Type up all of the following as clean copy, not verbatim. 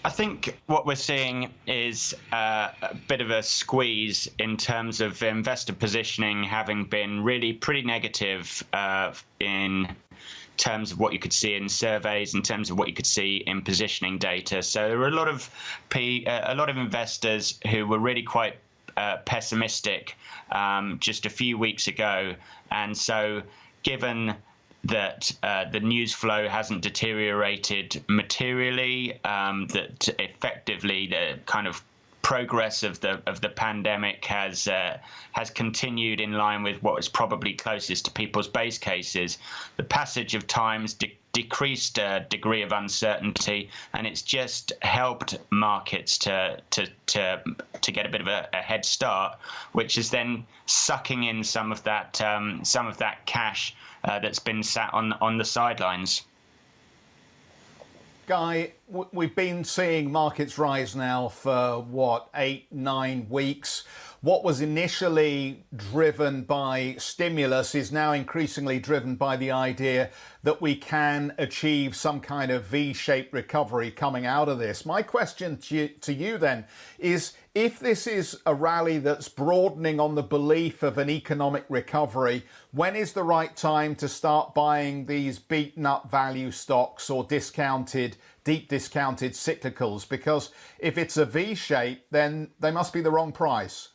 I think what we're seeing is a bit of a squeeze in terms of investor positioning, having been really pretty negative in terms of what you could see in surveys, in terms of what you could see in positioning data. So there were a lot of investors who were really quite pessimistic just a few weeks ago, and so given that the news flow hasn't deteriorated materially, that effectively the kind of progress of the pandemic has continued in line with what is probably closest to people's base cases. The passage of time's decreased a degree of uncertainty, and it's just helped markets to get a bit of a head start, which is then sucking in some of that cash that's been sat on the sidelines. Guy, we've been seeing markets rise now for, 8-9 weeks. What was initially driven by stimulus is now increasingly driven by the idea that we can achieve some kind of V-shaped recovery coming out of this. My question to you then is, if this is a rally that's broadening on the belief of an economic recovery, when is the right time to start buying these beaten up value stocks or deep discounted cyclicals? Because if it's a V-shape, then they must be the wrong price.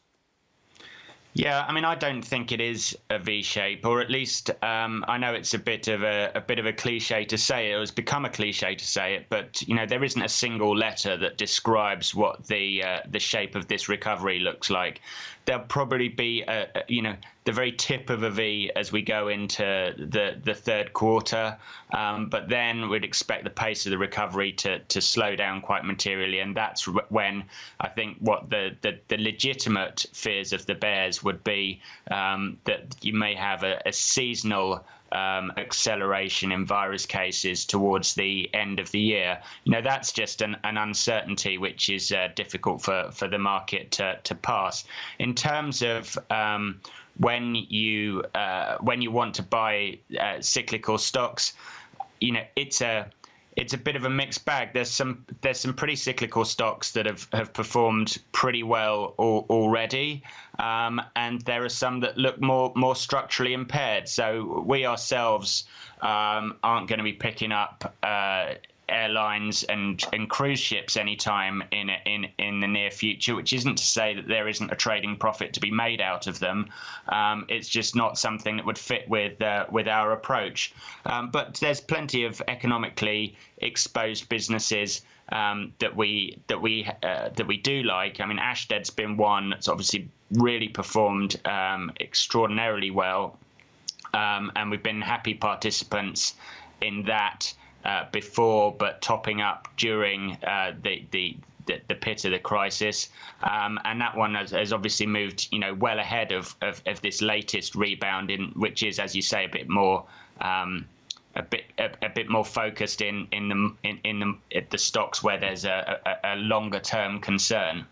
Yeah, I mean, I don't think it is a V shape, or at least I know it's a bit of a cliche to say it. It's become a cliche to say it, but there isn't a single letter that describes what the shape of this recovery looks like. There'll probably be the very tip of a V as we go into the third quarter, but then we'd expect the pace of the recovery to slow down quite materially, and that's when I think what the legitimate fears of the bears would be, that you may have a seasonal acceleration in virus cases towards the end of the year. That's just an uncertainty which is difficult for the market to pass. In terms of when you want to buy cyclical stocks, it's a bit of a mixed bag. There's some pretty cyclical stocks that have performed pretty well already, and there are some that look more structurally impaired. So we ourselves aren't going to be picking up airlines and cruise ships anytime in the near future, which isn't to say that there isn't a trading profit to be made out of them. It's just not something that would fit with our approach. But there's plenty of economically exposed businesses that we do like. I mean, Ashtead's been one that's obviously really performed extraordinarily well, and we've been happy participants in that before, but topping up during the pit of the crisis, and that one has obviously moved well ahead of this latest rebound, which is, as you say, a bit more focused in the stocks where there's a longer term concern.